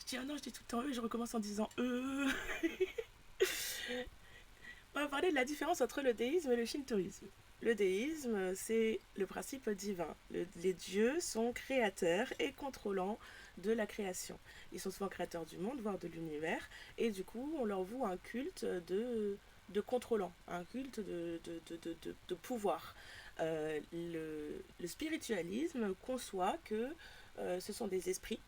Je dis ah non, je dis tout le temps eux, je recommence en disant On va parler de la différence entre le déisme et le shintoïsme. Le déisme, c'est le principe divin. Les dieux sont créateurs et contrôlants de la création. Ils sont souvent créateurs du monde, voire de l'univers, et du coup, on leur voue un culte de contrôlant, un culte de pouvoir. Le spiritualisme conçoit que ce sont des esprits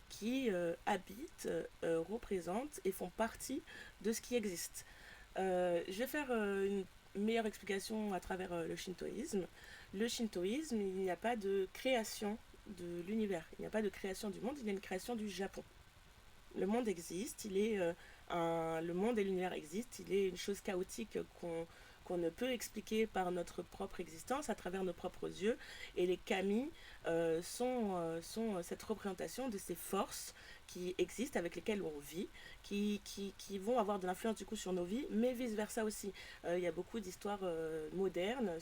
qui habitent, représentent et font partie de ce qui existe. Je vais faire une meilleure explication à travers le shintoïsme. Le shintoïsme, il n'y a pas de création de l'univers, il n'y a pas de création du monde, il y a une création du Japon. Le monde existe, le monde et l'univers existent, il est une chose chaotique qu'on ne peut expliquer par notre propre existence, à travers nos propres yeux. Et les kami sont cette représentation de ces forces qui existent, avec lesquelles on vit, qui vont avoir de l'influence du coup sur nos vies, mais vice-versa aussi. Il y a beaucoup d'histoires modernes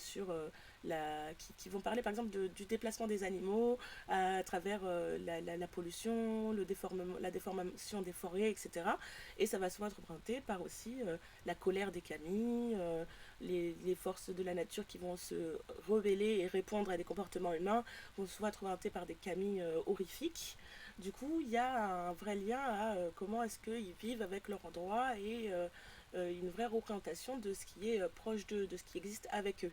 qui vont parler par exemple du déplacement des animaux à travers la pollution, la déformation des forêts, etc. Et ça va souvent être représenté par aussi la colère des kami, les forces de la nature qui vont se rebeller et répondre à des comportements humains vont souvent être représentées par des kami horrifiques. Du coup, il y a un vrai lien à comment est-ce qu'ils vivent avec leur endroit et une vraie représentation de ce qui est proche d'eux, de ce qui existe avec eux.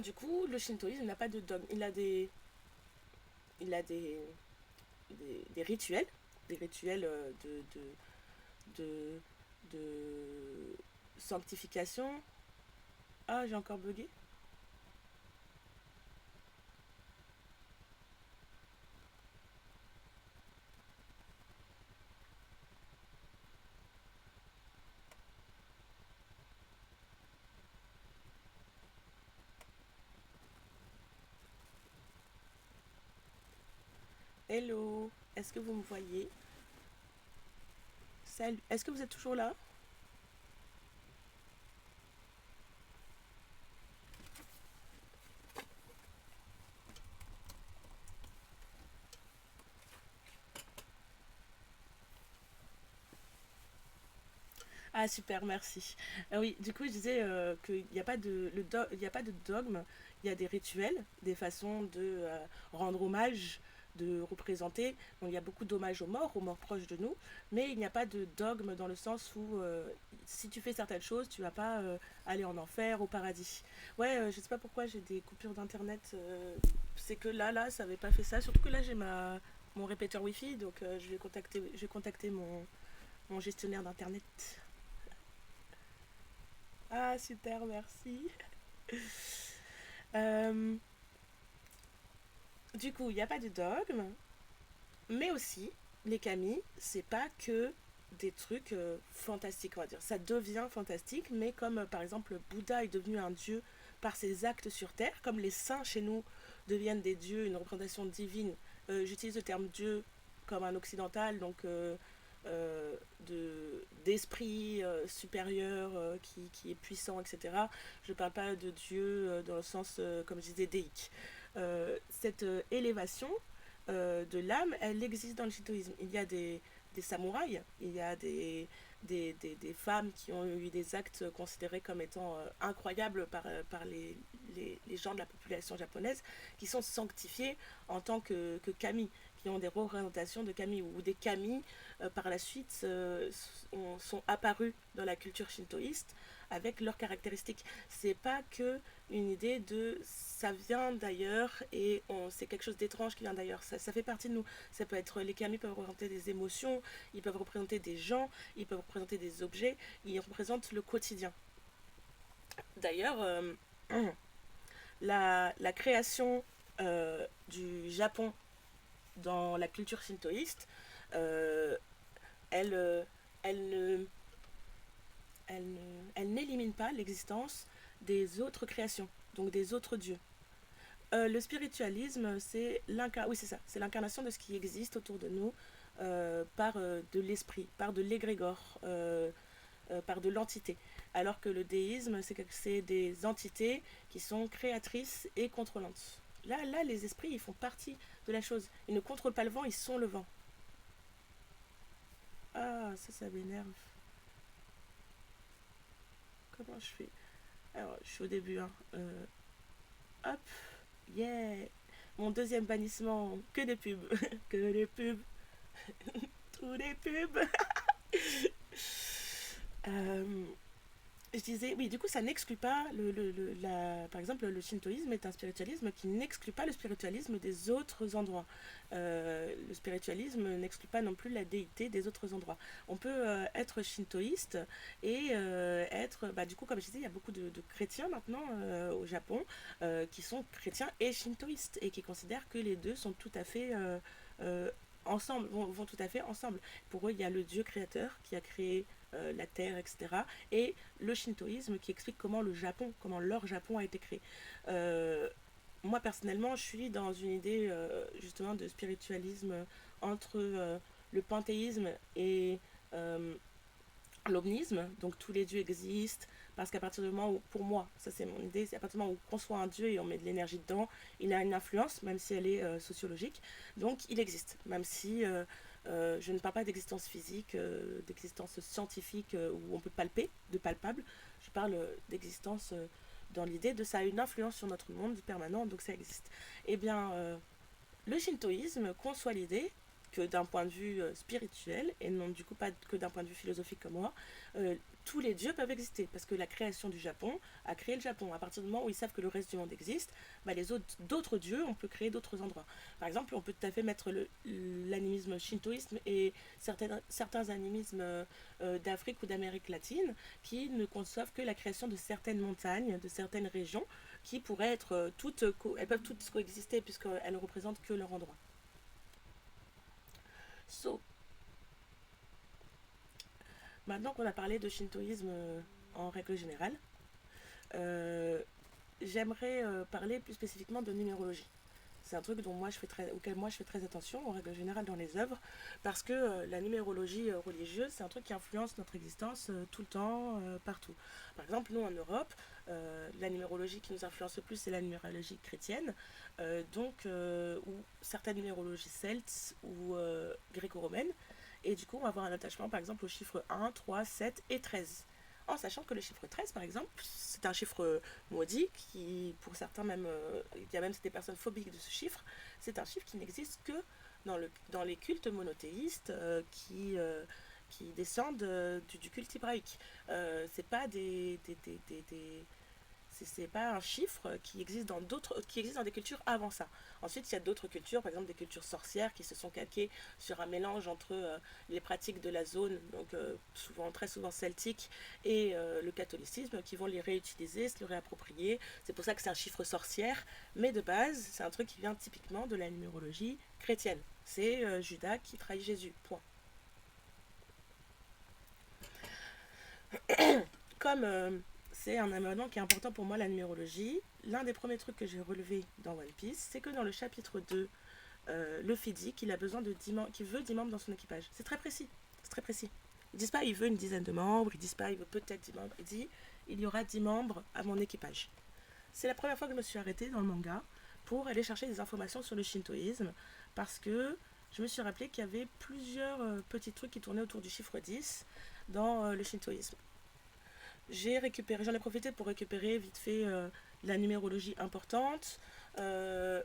Du coup, le shintoïsme n'a pas de dogme. Il a des rituels, de, de sanctification. Ah, j'ai encore bugué. Hello, est-ce que vous me voyez? Salut, est-ce que vous êtes toujours là? Ah super, merci. Oui, du coup je disais qu'il n'y a pas il y a pas de dogme, il y a des rituels, des façons de rendre hommage, de représenter. Donc il y a beaucoup d'hommages aux morts proches de nous, mais il n'y a pas de dogme dans le sens où si tu fais certaines choses, tu vas pas aller en enfer, au paradis. Ouais, je sais pas pourquoi j'ai des coupures d'internet. C'est que là, ça avait pas fait ça. Surtout que là j'ai mon répéteur wifi, donc je vais contacter mon gestionnaire d'internet. Ah, super, merci. Euh, du coup, il n'y a pas de dogme, mais aussi, les kami, c'est pas que des trucs fantastiques, on va dire. Ça devient fantastique, mais comme par exemple Bouddha est devenu un dieu par ses actes sur Terre, comme les saints chez nous deviennent des dieux, une représentation divine. J'utilise le terme dieu comme un occidental, donc d'esprit supérieur qui est puissant, etc. Je ne parle pas de Dieu dans le sens, comme je disais, déique. Cette élévation de l'âme, elle existe dans le shintoïsme. Il y a des samouraïs, il y a des femmes qui ont eu des actes considérés comme étant incroyables par les gens de la population japonaise, qui sont sanctifiés en tant que kami, qui ont des représentations de kami, ou des kami par la suite sont apparus dans la culture shintoïste avec leurs caractéristiques. C'est pas que une idée de ça vient d'ailleurs et c'est quelque chose d'étrange qui vient d'ailleurs. Ça fait partie de nous. Ça peut être les kami peuvent représenter des émotions, ils peuvent représenter des gens, ils peuvent représenter des objets, ils représentent le quotidien. D'ailleurs, la création du Japon dans la culture shintoïste, euh, elle, elle ne elle n'élimine pas l'existence des autres créations, donc des autres dieux. Le spiritualisme, oui, c'est ça, c'est l'incarnation de ce qui existe autour de nous par de l'esprit, par de l'égrégore, par de l'entité. Alors que le déisme, c'est des entités qui sont créatrices et contrôlantes. Là, les esprits, ils font partie de la chose. Ils ne contrôlent pas le vent, ils sont le vent. Ah, ça m'énerve. Comment je fais? Alors, je suis au début, hein. Hop, yeah. Mon deuxième bannissement, que des pubs. Que des pubs. Tous des pubs. Euh, je disais, oui, du coup, ça n'exclut pas, par exemple, le shintoïsme est un spiritualisme qui n'exclut pas le spiritualisme des autres endroits. Le spiritualisme n'exclut pas non plus la déité des autres endroits. On peut être shintoïste et être, du coup, comme je disais, il y a beaucoup de chrétiens maintenant au Japon qui sont chrétiens et shintoïstes et qui considèrent que les deux sont tout à fait euh, ensemble, vont tout à fait ensemble. Pour eux, il y a le Dieu créateur qui a créé la terre, etc. Et le shintoïsme qui explique comment le Japon, comment leur Japon a été créé. Euh, Moi personnellement, je suis dans une idée justement de spiritualisme entre le panthéisme et euh, l'omnisme, donc tous les dieux existent, parce qu'à partir du moment où, pour moi, ça c'est mon idée, c'est à partir du moment où on conçoit un dieu et on met de l'énergie dedans, il a une influence, même si elle est sociologique, donc il existe, même si je ne parle pas d'existence physique, d'existence scientifique où on peut palper, de palpable, je parle d'existence dans l'idée de ça a une influence sur notre monde permanent, donc ça existe. Eh bien, le shintoïsme conçoit l'idée que d'un point de vue spirituel, et non du coup pas que d'un point de vue philosophique comme moi, euh, tous les dieux peuvent exister, parce que la création du Japon a créé le Japon. À partir du moment où ils savent que le reste du monde existe, les autres d'autres dieux, on peut créer d'autres endroits. Par exemple, on peut tout à fait mettre l'animisme shintoïsme et certains animismes d'Afrique ou d'Amérique latine qui ne conçoivent que la création de certaines montagnes, de certaines régions, qui pourraient être elles peuvent toutes coexister puisqu'elles ne représentent que leur endroit. So, maintenant qu'on a parlé de shintoïsme en règle générale, euh, j'aimerais parler plus spécifiquement de numérologie. C'est un truc auquel moi je fais très attention en règle générale dans les œuvres, parce que la numérologie religieuse, c'est un truc qui influence notre existence tout le temps, partout. Par exemple, nous en Europe, la numérologie qui nous influence le plus, c'est la numérologie chrétienne, ou certaines numérologies celtes ou gréco-romaines. Et du coup, on va avoir un attachement par exemple aux chiffres 1, 3, 7 et 13. En sachant que le chiffre 13, par exemple, c'est un chiffre maudit qui, pour certains même, il y a même des personnes phobiques de ce chiffre, c'est un chiffre qui n'existe que dans les cultes monothéistes qui descendent du culte hébraïque. C'est pas c'est pas un chiffre qui existe dans des cultures avant ça. Ensuite, il y a d'autres cultures, par exemple des cultures sorcières qui se sont calquées sur un mélange entre les pratiques de la zone, donc très souvent celtique, et le catholicisme, qui vont les réutiliser, se le réapproprier. C'est pour ça que c'est un chiffre sorcière, mais de base, c'est un truc qui vient typiquement de la numérologie chrétienne. C'est Judas qui trahit Jésus. Point. Comme c'est un élément qui est important pour moi, la numérologie, l'un des premiers trucs que j'ai relevé dans One Piece, c'est que dans le chapitre 2, Luffy dit qu'il a besoin de 10 membres, qu'il veut 10 membres dans son équipage. C'est très précis. C'est très précis. Ils disent pas il veut une dizaine de membres, ils disent pas il veut peut-être 10 membres, il dit il y aura 10 membres à mon équipage. C'est la première fois que je me suis arrêtée dans le manga pour aller chercher des informations sur le shintoïsme parce que je me suis rappelé qu'il y avait plusieurs petits trucs qui tournaient autour du chiffre 10 dans le shintoïsme. J'en ai profité pour récupérer vite fait la numérologie importante. Euh,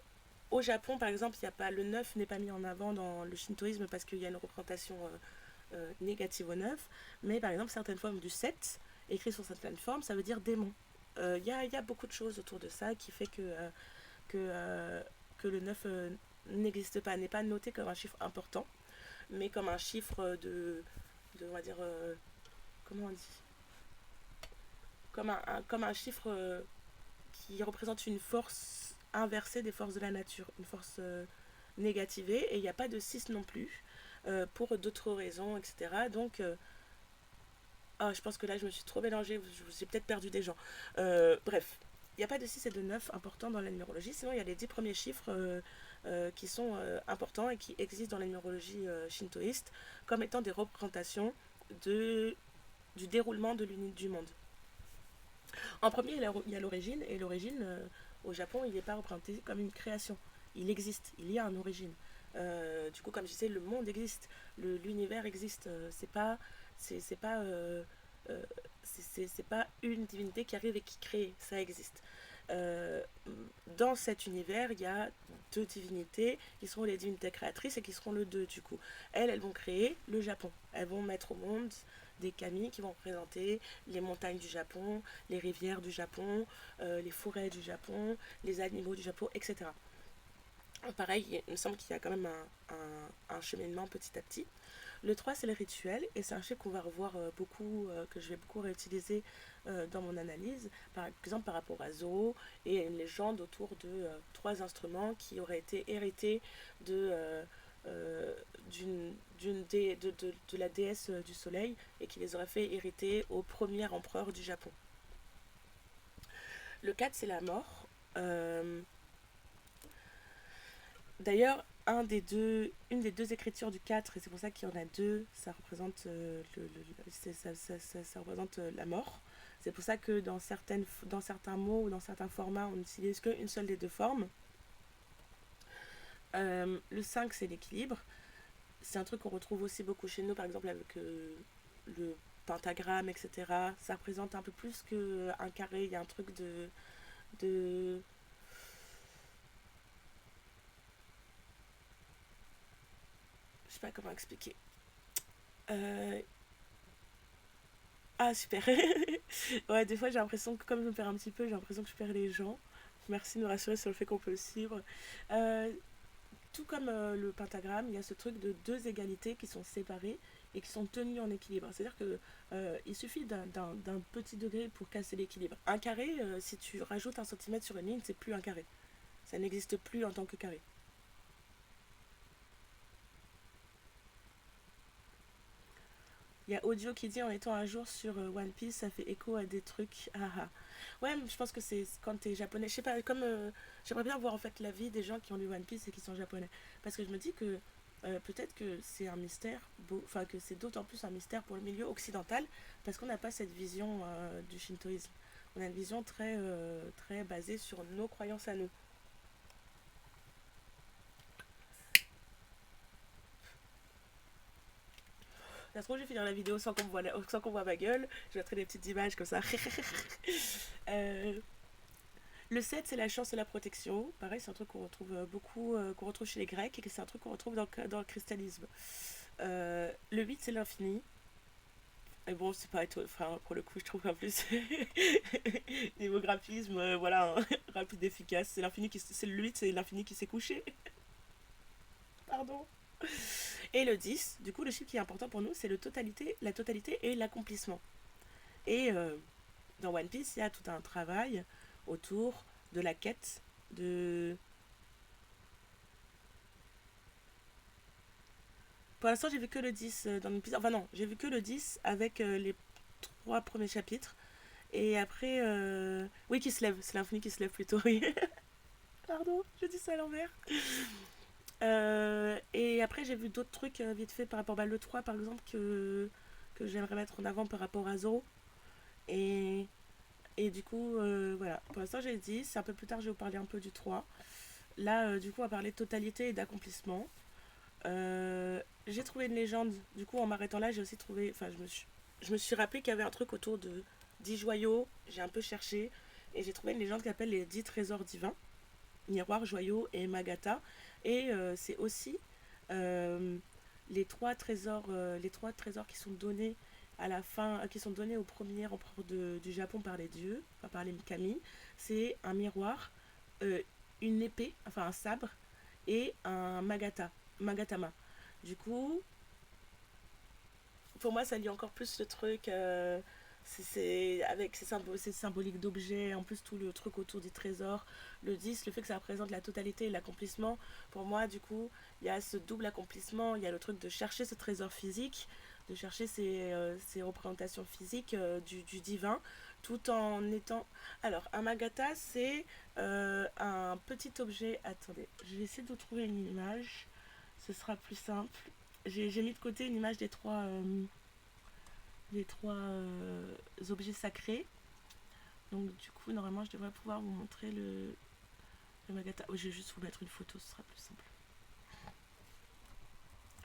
Au Japon, par exemple, il y a pas, le 9 n'est pas mis en avant dans le shintoïsme parce qu'il y a une représentation négative au 9. Mais par exemple, certaines formes du 7, écrit sur certaines formes, ça veut dire démon. Y a beaucoup de choses autour de ça qui fait que, euh, que le 9 n'existe pas, n'est pas noté comme un chiffre important, mais comme un chiffre on va dire, comment on dit, comme un chiffre qui représente une force inversée des forces de la nature, une force négativée, et il n'y a pas de 6 non plus, pour d'autres raisons, etc. Donc, je pense que là, je me suis trop mélangée, j'ai peut-être perdu des gens. Bref, il n'y a pas de 6 et de 9 importants dans la numérologie, sinon il y a les 10 premiers chiffres qui sont importants et qui existent dans la numérologie shintoïste comme étant des représentations du déroulement du monde. En premier, il y a l'origine, et l'origine, Au Japon, il n'est pas représenté comme une création. Il existe, il y a une origine. Du coup, comme je disais, le monde existe, l'univers existe. C'est pas, euh, c'est pas une divinité qui arrive et qui crée. Ça existe. Euh, Dans cet univers, il y a deux divinités qui seront les divinités créatrices et qui seront le deux du coup. Elles vont créer le Japon. Elles vont mettre au monde des kami qui vont représenter les montagnes du Japon, les rivières du Japon, les forêts du Japon, les animaux du Japon, etc. Pareil, il me semble qu'il y a quand même un cheminement petit à petit. Le 3 c'est le rituel, et c'est un chiffre qu'on va revoir beaucoup, que je vais beaucoup réutiliser dans mon analyse, par exemple par rapport à Zoro, et une légende autour de trois instruments qui auraient été hérités de, euh, de la déesse du soleil, et qui les aurait fait hériter au premier empereur du Japon. Le 4 c'est la mort. D'ailleurs, une des deux écritures du 4, et c'est pour ça qu'il y en a deux, ça représente, ça représente la mort. C'est pour ça que dans certains mots ou dans certains formats, on n'utilise qu'une seule des deux formes. Le 5, c'est l'équilibre. C'est un truc qu'on retrouve aussi beaucoup chez nous, par exemple avec le pentagramme, etc. Ça représente un peu plus qu'un carré. Il y a un truc de je sais pas comment expliquer. Euh, Ah, super. Ouais, des fois, j'ai l'impression que comme je me perds un petit peu, j'ai l'impression que je perds les gens. Merci de me rassurer sur le fait qu'on peut le suivre. Euh, Tout comme le pentagramme, il y a ce truc de deux égalités qui sont séparées et qui sont tenues en équilibre. C'est-à-dire que il suffit d'un petit degré pour casser l'équilibre. Un carré, si tu rajoutes un centimètre sur une ligne, c'est plus un carré. Ça n'existe plus en tant que carré. Il y a Audio qui dit en étant un jour sur One Piece, ça fait écho à des trucs. Ah ah. Ouais, je pense que c'est quand t'es japonais. Je sais pas, comme. J'aimerais bien voir en fait la vie des gens qui ont lu One Piece et qui sont japonais. Parce que je me dis que peut-être que c'est un mystère, enfin que c'est d'autant plus un mystère pour le milieu occidental, parce qu'on n'a pas cette vision du shintoïsme. On a une vision très basée sur nos croyances à nous. Ça se trouve, je vais finir la vidéo sans qu'on voit ma gueule. Je mettrai des petites images comme ça. euh, Le 7, c'est la chance et la protection. Pareil, c'est un truc qu'on retrouve beaucoup, qu'on retrouve chez les Grecs, et que c'est un truc qu'on retrouve dans le christianisme. Le 8, c'est l'infini. Et bon, c'est pas enfin, pour le coup, je trouve qu'en plus, niveau graphisme, voilà, hein, rapide, efficace. C'est le 8, c'est l'infini qui s'est couché. Pardon. Et le 10, du coup, le chiffre qui est important pour nous, c'est la totalité et l'accomplissement. Et dans One Piece, il y a tout un travail autour de la quête de. Pour l'instant, j'ai vu que le 10 dans l'épisode. Enfin, non, j'ai vu que le 10 avec les trois premiers chapitres. Et après. Oui, qui se lève. C'est l'infini qui se lève plutôt, oui. Pardon, je dis ça à l'envers. Et après, j'ai vu d'autres trucs vite fait par rapport à le 3, par exemple, que j'aimerais mettre en avant par rapport à Zoro. Et, et du coup, voilà. Pour l'instant, j'ai le 10. Un peu plus tard, je vais vous parler un peu du 3. Là, du coup, on va parler de totalité et d'accomplissement. J'ai trouvé une légende. Du coup, en m'arrêtant là, j'ai aussi trouvé. Enfin, je me suis rappelé qu'il y avait un truc autour de 10 joyaux. J'ai un peu cherché. Et j'ai trouvé une légende qui s'appelle les 10 trésors divins: miroir, joyau et Magata. Et c'est aussi euh, les trois trésors qui sont donnés à la fin, qui sont donnés au premier empereur du Japon par les dieux, enfin par les kami. C'est un miroir, euh, une épée, enfin un sabre, et un magatama. Du coup, pour moi, ça lie encore plus le truc. Avec ces symboliques d'objets, en plus tout le truc autour du trésor, le 10, le fait que ça représente la totalité et l'accomplissement. Pour moi, du coup, il y a ce double accomplissement. Il y a le truc de chercher ce trésor physique, de chercher ces représentations physiques du divin, tout en étant. Alors, un magata, c'est un petit objet. Attendez, je vais essayer de vous trouver une image. Ce sera plus simple. J'ai mis de côté une image des trois objets sacrés. Donc du coup, normalement, je devrais pouvoir vous montrer le Le Magata. Oh, je vais juste vous mettre une photo, ce sera plus simple.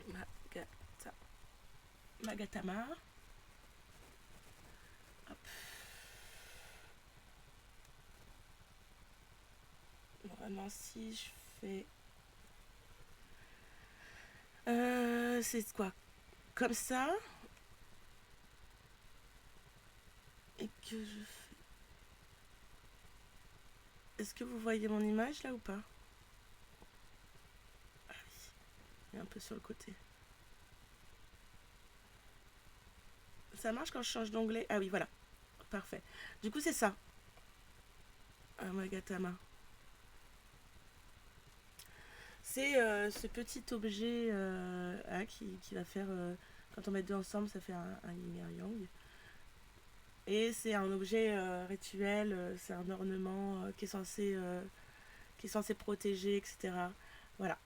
Magata. Magatama. Hop. Normalement, si je fais. C'est quoi? Comme ça. Et que je fais. Est-ce que vous voyez mon image là ou pas? Ah oui. Il est un peu sur le côté. Ça marche quand je change d'onglet? Ah oui, voilà. Parfait. Du coup, c'est ça. Un Magatama. C'est ce petit objet qui va faire. Quand on met deux ensemble, ça fait un yin et un yang. Et c'est un objet rituel, c'est un ornement qui est censé protéger, etc. Voilà.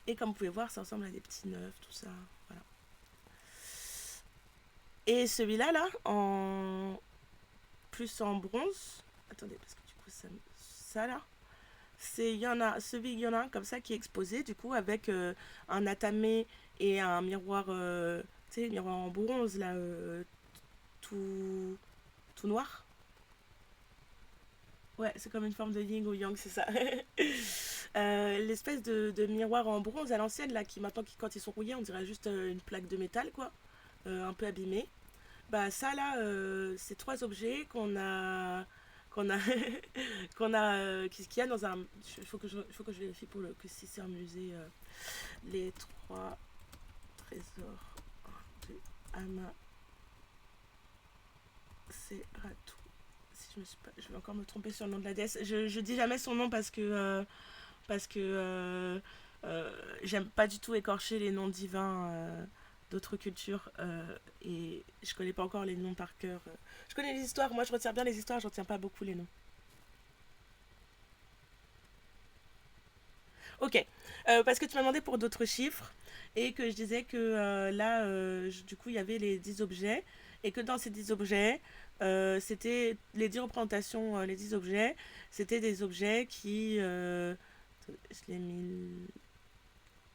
Et comme vous pouvez voir, ça ressemble à des petits neufs, tout ça. Voilà. Et celui-là, là, en plus en bronze. Attendez, parce que du coup, ça là. Il y en a un comme ça qui est exposé, du coup, avec un atamé et un miroir, tu sais, miroir en bronze, là, tout, tout noir. Ouais, c'est comme une forme de yin ou yang, c'est ça. L'espèce de miroir en bronze à l'ancienne, là, qui maintenant, quand ils sont rouillés, on dirait juste une plaque de métal, quoi, un peu abîmée. Bah, ça, là, c'est trois objets qu'on a, qu'il y a dans un. Il faut que je vérifie pour que si c'est un musée. Les trois trésors de Ama Seratu. Si je vais encore me tromper sur le nom de la déesse. Je dis jamais son nom parce que j'aime pas du tout écorcher les noms divins d'autres cultures et je connais pas encore les noms par cœur. Je connais les histoires, moi je retiens bien les histoires, je retiens pas beaucoup les noms. Ok, parce que tu m'as demandé pour d'autres chiffres et que je disais que là, du coup, il y avait les 10 objets et que dans ces 10 objets, c'était les 10 représentations, les 10 objets, c'était des objets je l'ai mis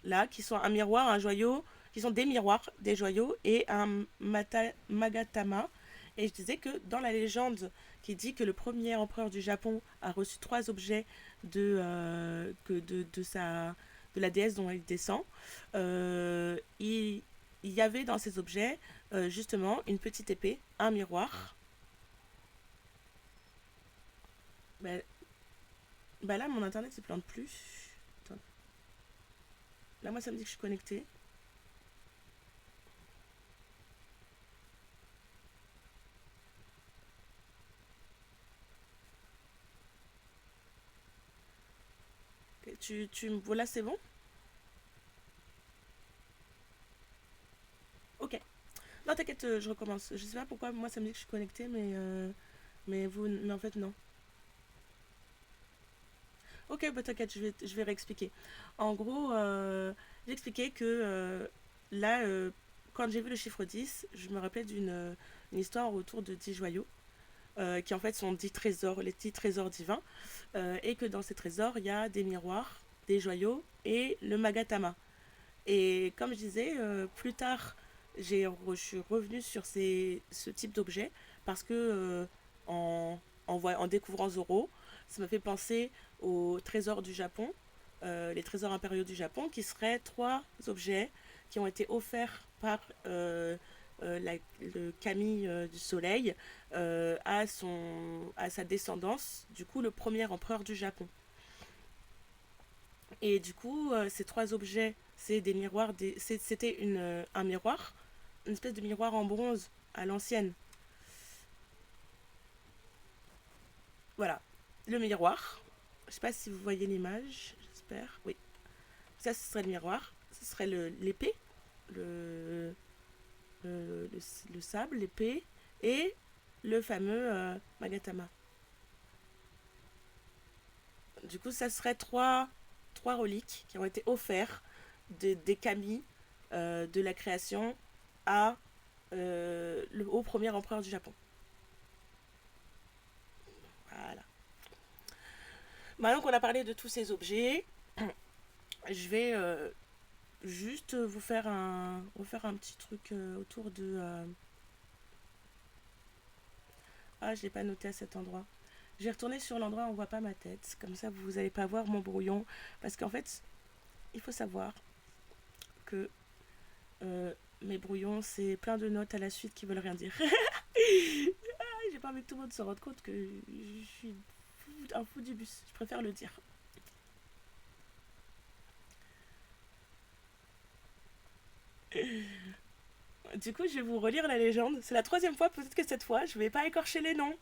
là, qui sont un miroir, un joyau, qui sont des miroirs, des joyaux et magatama. Et je disais que dans la légende qui dit que le premier empereur du Japon a reçu trois objets de la déesse dont il descend, il y avait dans ces objets justement une petite épée, un miroir. Bah, bah là, mon internet ne plante plus. Attends. Là, moi, ça me dit que je suis connectée. Voilà, c'est bon. Ok. Non, t'inquiète, je recommence. Je sais pas pourquoi moi ça me dit que je suis connectée, mais en fait non. Ok, bah t'inquiète, je vais réexpliquer. En gros, j'expliquais que là, quand j'ai vu le chiffre 10 je me rappelais une histoire autour de 10 joyaux, qui en fait sont 10 trésors, les 10 trésors divins, et que dans ces trésors, il y a des miroirs, des joyaux et le magatama. Et comme je disais, plus tard, je suis revenue sur ce type d'objet parce que en découvrant Zoro, ça m'a fait penser aux trésors du Japon, les trésors impériaux du Japon, qui seraient trois objets qui ont été offerts par le Kami du Soleil à sa descendance, du coup le premier empereur du Japon. Et du coup, ces trois objets, c'est des miroirs. C'était un miroir, une espèce de miroir en bronze à l'ancienne. Voilà, le miroir. Je sais pas si vous voyez l'image, j'espère. Oui, ça ce serait le miroir. Ce serait l'épée, le, le sable, l'épée et le fameux Magatama. Du coup, ça serait trois reliques qui ont été offerts des kami de la création au premier empereur du Japon. Voilà. Maintenant qu'on a parlé de tous ces objets, je vais juste vous faire un petit truc autour de... Ah, je l'ai pas noté à cet endroit. Je vais retourner sur l'endroit où on voit pas ma tête. Comme ça, vous n'allez pas voir mon brouillon. Parce qu'en fait, il faut savoir que euh, mes brouillons, c'est plein de notes à la suite qui veulent rien dire. J'ai pas envie que tout le monde se rende compte que je suis un fou du bus. Je préfère le dire. Du coup, je vais vous relire la légende. C'est la troisième fois, peut-être que cette fois, je vais pas écorcher les noms.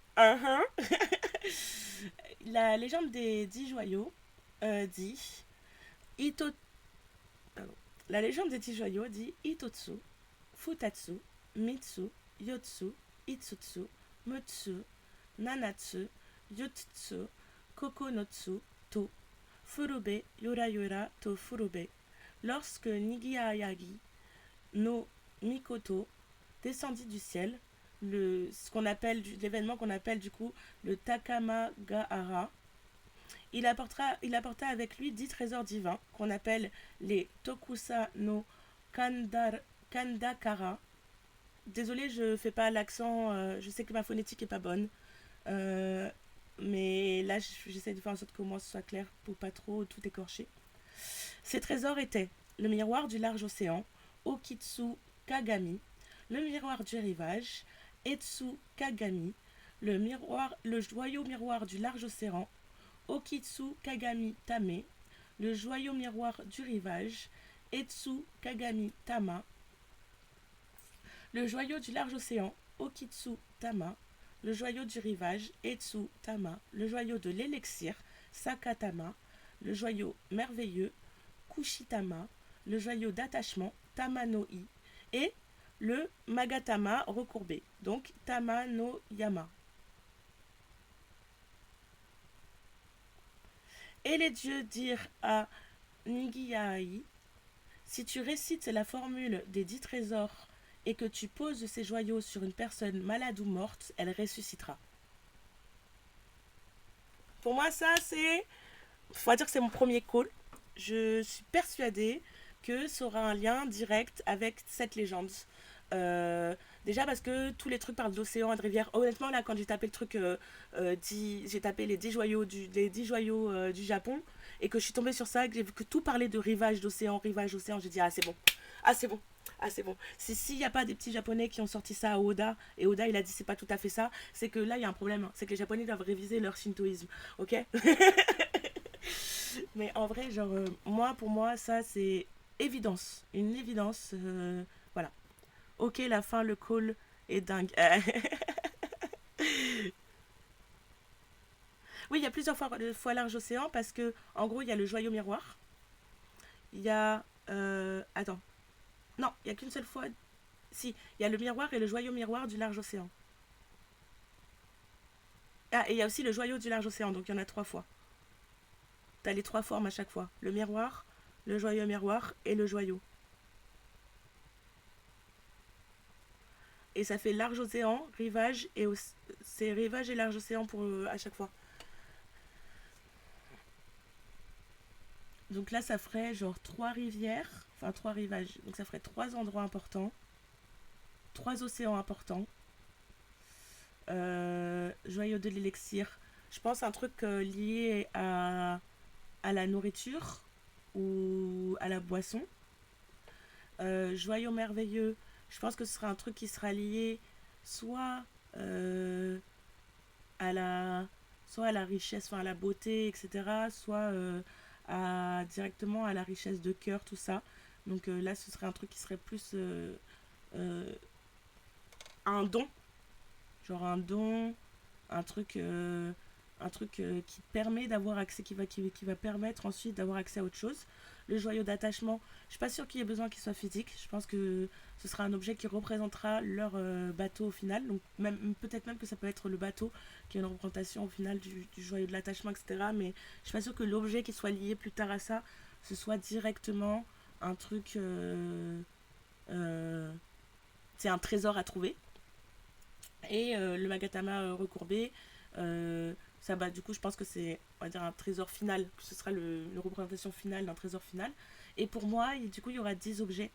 La légende des 10 joyaux dit Ito... pardon. La légende des 10 joyaux dit Itotsu, Futatsu, Mitsu, Yotsu, Itsutsu, Mutsu, Nanatsu, Yotsu, Kokonotsu, To, Furube, Yora Yora, To Furube. Lorsque Nigiayagi no Mikoto descendit du ciel, l'événement qu'on appelle du coup le Takamagahara, il apporta avec lui 10 trésors divins qu'on appelle les Tokusa no Kandakara. Désolée, je fais pas l'accent, je sais que ma phonétique est pas bonne. Euh, mais là, j'essaie de faire en sorte que moi ce soit clair pour pas trop tout écorcher. Ces trésors étaient le miroir du large océan, Okitsu Kagami, le miroir du rivage, Etsu Kagami, le joyau miroir du large océan, Okitsu Kagami Tame, le joyau miroir du rivage, Etsu Kagami Tama, le joyau du large océan, Okitsu Tama, le joyau du rivage, Etsu Tama, le joyau de l'élixir, Sakatama, le joyau merveilleux, Kushitama, le joyau d'attachement, Tamanoi, et le Magatama recourbé, donc Tama no Yama. Et les dieux dirent à Nigihai, si tu récites la formule des 10 trésors et que tu poses ces joyaux sur une personne malade ou morte, elle ressuscitera. Pour moi, ça, c'est... faut dire que c'est mon premier call. Je suis persuadée que ça aura un lien direct avec cette légende. Euh, Déjà parce que tous les trucs parlent d'océan et de rivière. Honnêtement, là, quand j'ai tapé le truc, j'ai tapé les 10 joyaux du Japon et que je suis tombée sur ça, que j'ai vu que tout parlait de rivage, océan, j'ai dit, ah, c'est bon. Ah, c'est bon. Ah, c'est bon. S'il n'y a pas des petits japonais qui ont sorti ça à Oda, et Oda il a dit c'est pas tout à fait ça, c'est que là il y a un problème. C'est que les japonais doivent réviser leur shintoïsme. Ok. Mais en vrai, genre, pour moi, ça c'est évidence. Une évidence. Voilà. Ok, la fin, le call est dingue. Oui, il y a plusieurs fois large océan parce que, en gros, il y a le joyau miroir. Il y a. Attends. Non, il n'y a qu'une seule fois. Si, il y a le miroir et le joyau miroir du large océan. Ah, et il y a aussi le joyau du large océan, donc il y en a 3 fois. T'as les 3 formes à chaque fois. Le miroir, le joyau miroir et le joyau. Et ça fait large océan, rivage, c'est rivage et large océan pour à chaque fois. Donc là, ça ferait genre 3 rivières, enfin 3 rivages. Donc ça ferait 3 endroits importants, 3 océans importants. Joyau de l'élixir. Je pense un truc lié à la nourriture ou à la boisson. Joyau merveilleux. Je pense que ce sera un truc qui sera lié soit euh, à la soit à la richesse, enfin à la beauté, etc. Soit directement à la richesse de cœur, tout ça. Donc là, ce serait un truc qui serait plus euh, un don, genre un truc qui permet d'avoir accès, qui va permettre ensuite d'avoir accès à autre chose. Le joyau d'attachement, je suis pas sûre qu'il y ait besoin qu'il soit physique. Je pense que ce sera un objet qui représentera leur bateau au final. Donc peut-être même que ça peut être le bateau qui est une représentation au final du joyau de l'attachement, etc. Mais je suis pas sûre que l'objet qui soit lié plus tard à ça, ce soit directement un truc, euh, c'est un trésor à trouver. Et le Magatama recourbé, ça, bah, du coup, je pense que c'est on va dire un trésor final, ce sera une représentation finale d'un trésor final. Et pour moi, du coup, il y aura 10 objets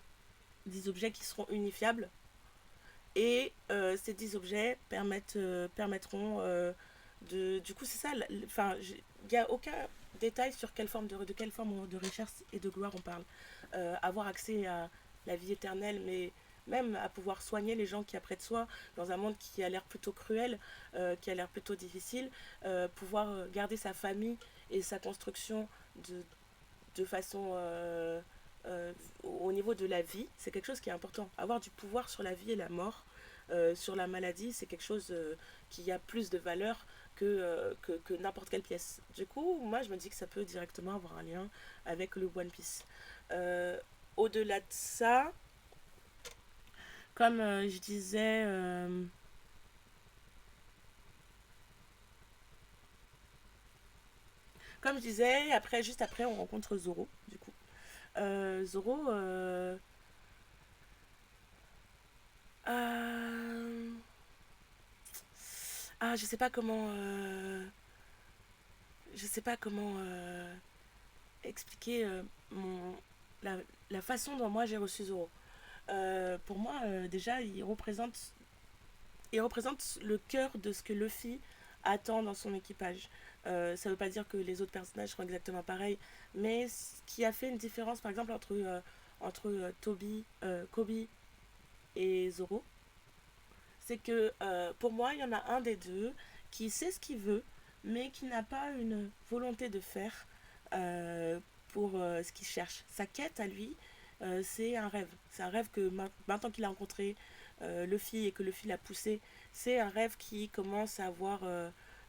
qui seront unifiables. Et ces 10 objets permettront du coup, c'est ça. Enfin, il n'y a aucun détail sur de quelle forme de recherche et de gloire on parle. Avoir accès à la vie éternelle, mais même à pouvoir soigner les gens qui apprêtent de soi dans un monde qui a l'air plutôt cruel, qui a l'air plutôt difficile, pouvoir garder sa famille et sa construction de, de façon au niveau de la vie, c'est quelque chose qui est important. Avoir du pouvoir sur la vie et la mort, sur la maladie, c'est quelque chose qui a plus de valeur que n'importe quelle pièce. Du coup, moi, je me dis que ça peut directement avoir un lien avec le One Piece. Euh, Au-delà de ça, comme je disais, juste après, on rencontre Zoro, du coup. Zoro, euh, je sais pas comment, je sais pas comment expliquer mon la, la façon dont moi j'ai reçu Zoro. Pour moi, déjà, il représente le cœur de ce que Luffy attend dans son équipage. Ça veut pas dire que les autres personnages seront exactement pareils, mais ce qui a fait une différence, par exemple, entre Kobe et Zoro, c'est que pour moi, il y en a un des deux qui sait ce qu'il veut, mais qui n'a pas une volonté de faire euh, pour ce qu'il cherche. Sa quête à lui, c'est un rêve. C'est un rêve que maintenant qu'il a rencontré Luffy et que Luffy l'a poussé, c'est un rêve qui commence à avoir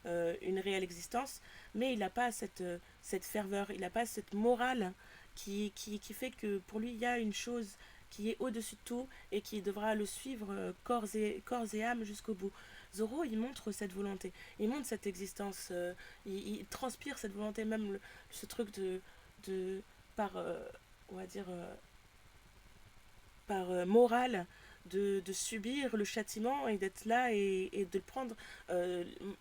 une réelle existence, mais il n'a pas cette ferveur, il n'a pas cette morale qui fait que pour lui, il y a une chose qui est au-dessus de tout et qui devra le suivre corps et âme jusqu'au bout. Zoro, il montre cette volonté, il montre cette existence, il transpire cette volonté, même ce truc de par, on va dire, par morale, de subir le châtiment et d'être là et de le prendre.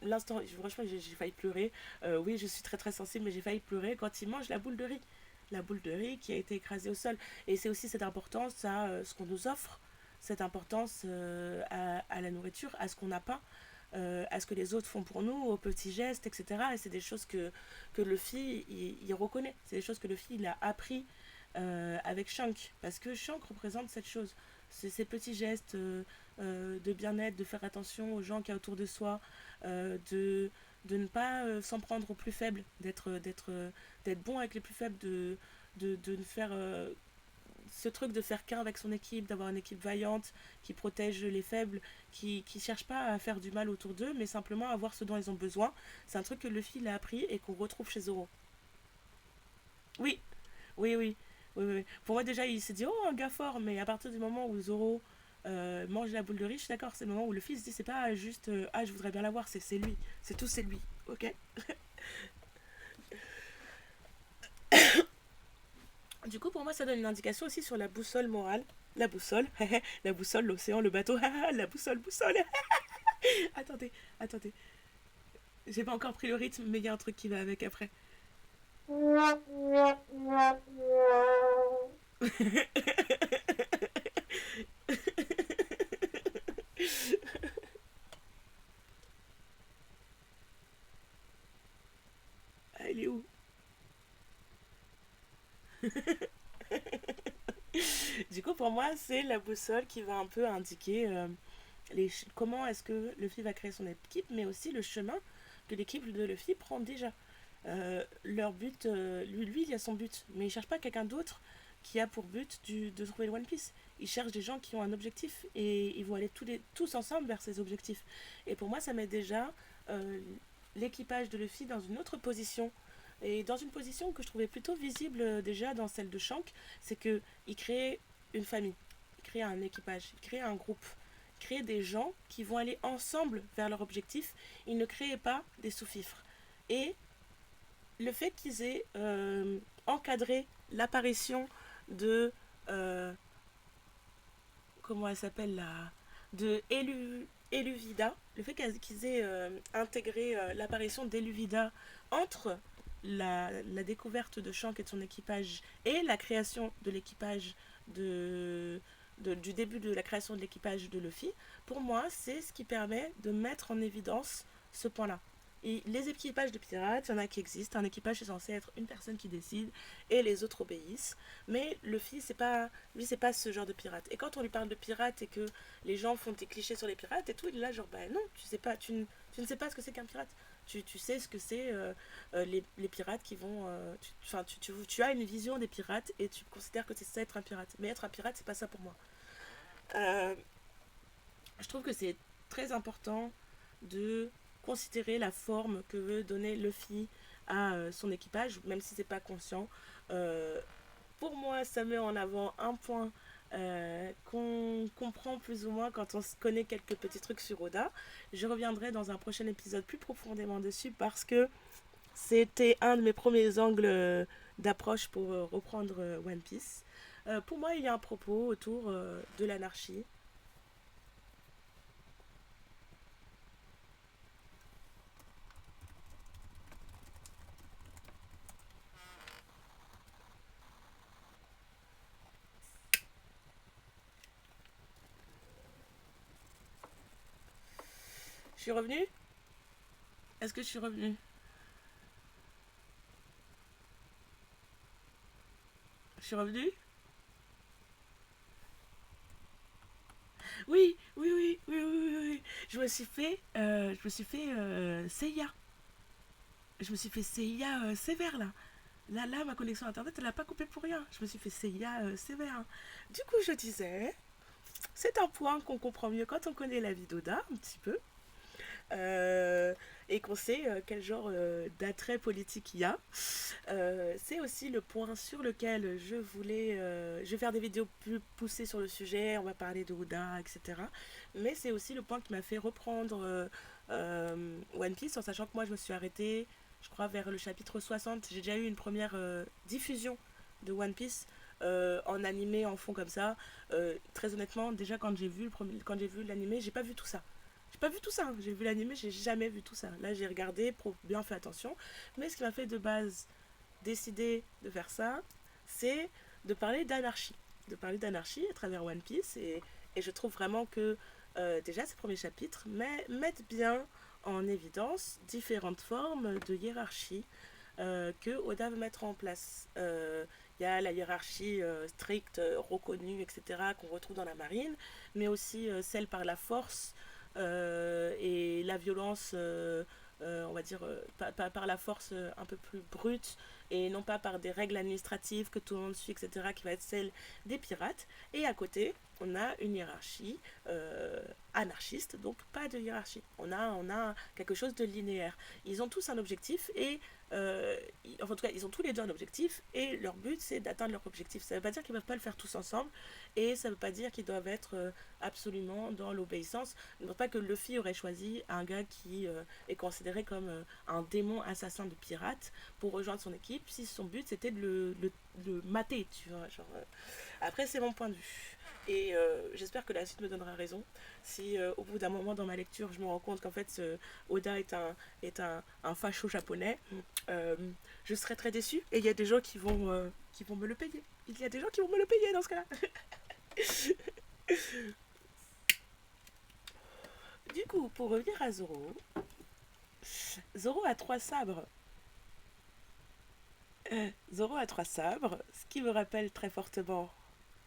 L'instant, franchement, j'ai failli pleurer. Oui, je suis très très sensible, mais j'ai failli pleurer quand il mange la boule de riz. La boule de riz qui a été écrasée au sol. Et c'est aussi cette importance à ce qu'on nous offre, cette importance à la nourriture, à ce qu'on n'a pas, à ce que les autres font pour nous, aux petits gestes, etc. Et c'est des choses que Luffy, il reconnaît. C'est des choses que Luffy, il a appris avec Shank. Parce que Shank représente cette chose. C'est ces petits gestes de bien-être, de faire attention aux gens qui y a autour de soi, de ne pas s'en prendre aux plus faibles, d'être bon avec les plus faibles, de ne faire ce truc de faire qu'un avec son équipe, d'avoir une équipe vaillante qui protège les faibles, qui cherche pas à faire du mal autour d'eux, mais simplement à voir ce dont ils ont besoin. C'est un truc que Luffy a appris et qu'on retrouve chez Zoro. Oui, oui, oui. Oui, oui. Pour moi, déjà, il s'est dit, oh, un gars fort, mais à partir du moment où Zoro mange la boule de riz, je suis d'accord, c'est le moment où le fils dit, c'est pas juste, je voudrais bien l'avoir, c'est lui. C'est tout, c'est lui. Ok. Du coup, pour moi, ça donne une indication aussi sur la boussole morale. La boussole, la boussole, l'océan, le bateau, la boussole, boussole. Attendez, attendez. J'ai pas encore pris le rythme, mais il y a un truc qui va avec après. Ah, il est où? Du coup, pour moi, c'est la boussole qui va un peu indiquer comment est-ce que Luffy va créer son équipe, mais aussi le chemin que l'équipe de Luffy prend déjà. Leur but, lui, il a son but, mais il cherche pas quelqu'un d'autre qui a pour but de trouver le One Piece. Il cherche des gens qui ont un objectif et ils vont aller tous ensemble vers ces objectifs. Et pour moi, ça met déjà euh, l'équipage de Luffy dans une autre position. Et dans une position que je trouvais plutôt visible déjà dans celle de Shank, c'est que il crée une famille, il crée un équipage, il crée un groupe, il crée des gens qui vont aller ensemble vers leur objectif. Il ne créait pas des sous-fifres. Et le fait qu'ils aient encadré l'apparition de comment elle s'appelle là, de Eluvida, le fait qu'ils aient intégré l'apparition d'Eluvida entre la découverte de Shanks et de son équipage et la création de l'équipage du début de la création de l'équipage de Luffy, pour moi, c'est ce qui permet de mettre en évidence ce point-là. Et les équipages de pirates, il y en a qui existent. Un équipage est censé être une personne qui décide et les autres obéissent. Mais Luffy, lui, c'est pas ce genre de pirate. Et quand on lui parle de pirate et que les gens font des clichés sur les pirates et tout, il est là genre, bah non, tu sais pas, tu ne sais pas ce que c'est qu'un pirate. Tu sais ce que c'est les pirates qui vont. Tu as une vision des pirates et tu considères que c'est ça être un pirate. Mais être un pirate, c'est pas ça pour moi. Euh, je trouve que c'est très important de considérer la forme que veut donner Luffy à son équipage, même si c'est pas conscient. Euh, pour moi, ça met en avant un point qu'on comprend plus ou moins quand on connaît quelques petits trucs sur Oda. Je reviendrai dans un prochain épisode plus profondément dessus parce que c'était un de mes premiers angles d'approche pour reprendre One Piece. Pour moi, il y a un propos autour de l'anarchie. Je suis revenue. Est-ce que je suis revenue? Je suis revenue. Oui, oui, oui, oui, oui, oui, oui. Je me suis fait Seiya. Je me suis fait Seiya sévère là. Là, ma connexion internet, elle n'a pas coupé pour rien. Je me suis fait Seiya sévère. Du coup, je disais, c'est un point qu'on comprend mieux quand on connaît la vie d'Oda, un petit peu. euh, et qu'on sait quel genre d'attrait politique il y a. C'est aussi le point sur lequel je vais faire des vidéos plus poussées sur le sujet, on va parler de Oda, etc. Mais c'est aussi le point qui m'a fait reprendre One Piece, en sachant que moi je me suis arrêtée, je crois, vers le chapitre 60. J'ai déjà eu une première diffusion de One Piece. En animé en fond comme ça, très honnêtement, déjà quand j'ai vu l'animé, j'ai pas vu tout ça. J'ai pas vu tout ça, hein. J'ai vu l'animé, j'ai jamais vu tout ça. Là, j'ai regardé pour bien faire attention. Mais ce qui m'a fait de base décider de faire ça, c'est de parler d'anarchie. De parler d'anarchie à travers One Piece. Et je trouve vraiment que déjà ces premiers chapitres mettent bien en évidence différentes formes de hiérarchie que Oda veut mettre en place. Il y a la hiérarchie stricte, reconnue, etc., qu'on retrouve dans la marine, mais aussi celle par la force et la violence, on va dire, par la force un peu plus brute et non pas par des règles administratives que tout le monde suit, etc., qui va être celle des pirates. Et à côté, on a une hiérarchie anarchiste, donc pas de hiérarchie. On a quelque chose de linéaire. Ils ont tous un objectif et enfin, en tout cas, ils ont tous les deux un objectif et leur but c'est d'atteindre leur objectif. Ça ne veut pas dire qu'ils ne peuvent pas le faire tous ensemble et ça ne veut pas dire qu'ils doivent être absolument dans l'obéissance. Je ne pense pas que Luffy aurait choisi un gars qui est considéré comme un démon assassin de pirates pour rejoindre son équipe si son but c'était de le mater, tu vois. Genre, après, c'est mon point de vue. Et j'espère que la suite me donnera raison. Si au bout d'un moment dans ma lecture, je me rends compte qu'en fait, Oda est un facho japonais, euh, je serais très déçue. Et il y a des gens qui vont me le payer. Il y a des gens qui vont me le payer dans ce cas-là. Du coup, pour revenir à Zoro, Zoro a trois sabres. Zoro a trois sabres, ce qui me rappelle très fortement.